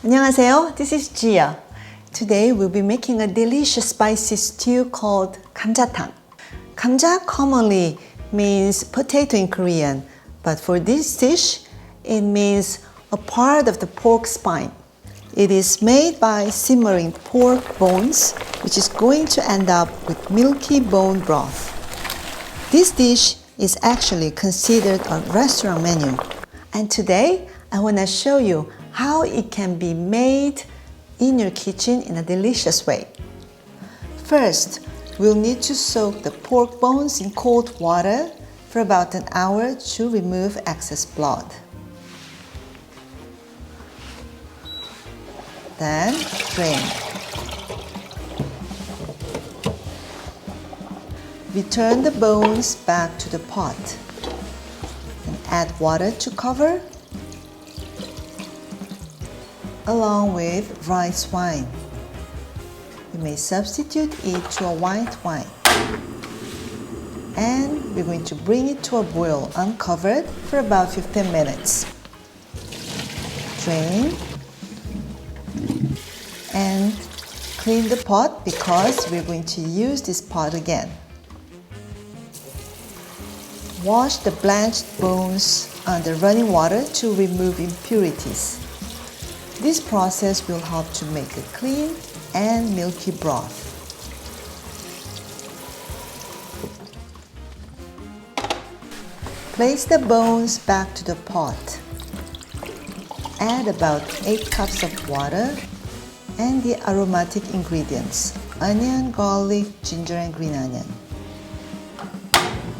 안녕하세요, this is Gia. Today we'll be making a delicious spicy stew called Gamjatang. Gamja commonly means potato in Korean, but for this dish, it means a part of the pork spine. It is made by simmering pork bones, which is going to end up with milky bone broth. This dish is actually considered a restaurant menu. And today, I want to show you how it can be made in your kitchen in a delicious way. First, we'll need to soak the pork bones in cold water for about an hour to remove excess blood. Then, drain. Return the bones back to the pot and add water to cover along with rice wine. You may substitute it to a white wine. And we're going to bring it to a boil uncovered for about 15 minutes. Drain and clean the pot because we're going to use this pot again. Wash the blanched bones under running water to remove impurities. This process will help to make a clean and milky broth. Place the bones back to the pot. Add about 8 cups of water and the aromatic ingredients, onion, garlic, ginger, and green onion.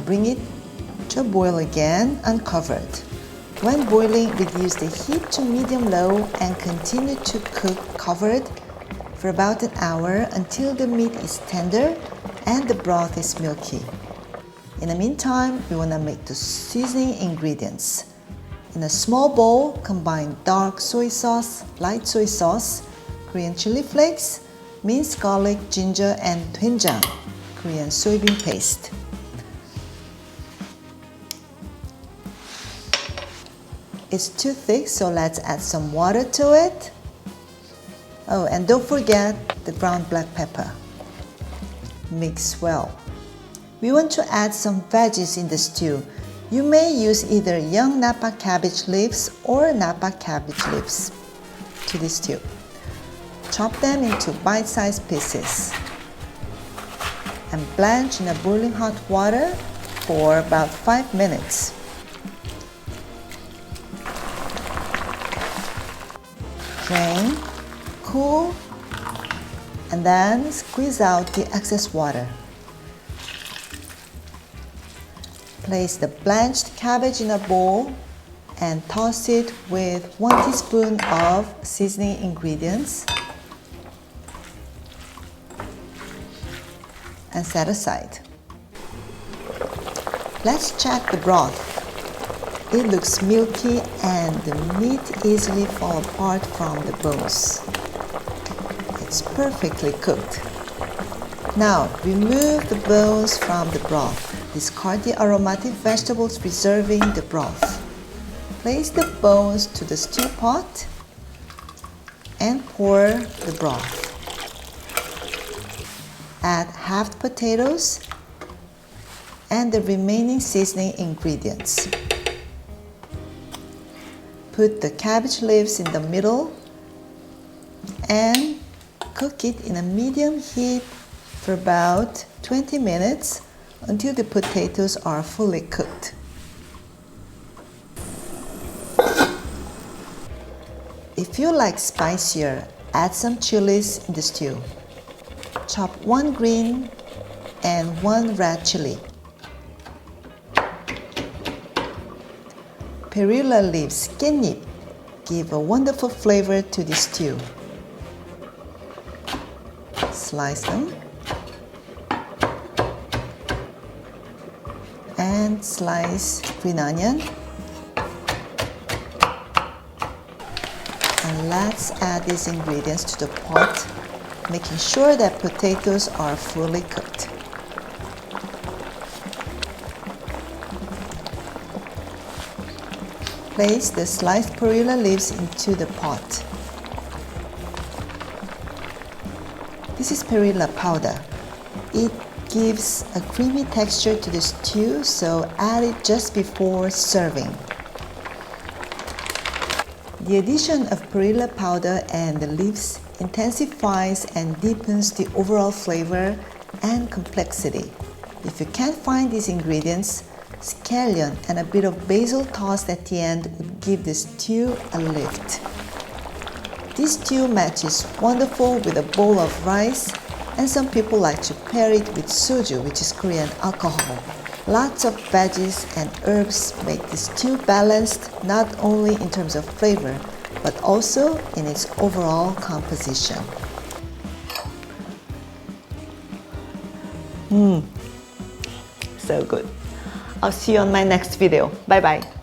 Bring it to a boil again, uncovered. When boiling, reduce the heat to medium-low and continue to cook covered for about an hour until the meat is tender and the broth is milky. In the meantime, we want to make the seasoning ingredients. In a small bowl, combine dark soy sauce, light soy sauce, Korean chili flakes, minced garlic, ginger, and doenjang, Korean soybean paste. It's too thick, so let's add some water to it. Oh, and don't forget the ground black pepper. Mix well. We want to add some veggies in the stew. You may use either young napa cabbage leaves or napa cabbage leaves to this stew. Chop them into bite-sized pieces and blanch in a boiling hot water for about 5 minutes. Drain, cool, and then squeeze out the excess water. Place the blanched cabbage in a bowl and toss it with 1 teaspoon of seasoning ingredients and set aside. Let's check the broth. It looks milky and the meat easily falls apart from the bones. It's perfectly cooked. Now remove the bones from the broth. Discard the aromatic vegetables, preserving the broth. Place the bones to the stew pot and pour the broth. Add halved potatoes and the remaining seasoning ingredients. Put the cabbage leaves in the middle and cook it in a medium heat for about 20 minutes until the potatoes are fully cooked. If you like spicier, add some chilies in the stew. Chop 1 green and 1 red chili. Perilla leaves, 깻잎, give a wonderful flavor to the stew. Slice them and slice green onion. And let's add these ingredients to the pot, making sure that potatoes are fully cooked. Place the sliced perilla leaves into the pot. This is perilla powder. It gives a creamy texture to the stew, so add it just before serving. The addition of perilla powder and the leaves intensifies and deepens the overall flavor and complexity. If you can't find these ingredients, scallion and a bit of basil tossed at the end would give the stew a lift. This stew matches wonderful with a bowl of rice, and some people like to pair it with soju, which is Korean alcohol. Lots of veggies and herbs make this stew balanced not only in terms of flavor, but also in its overall composition. So good. I'll see you on my next video. Bye bye.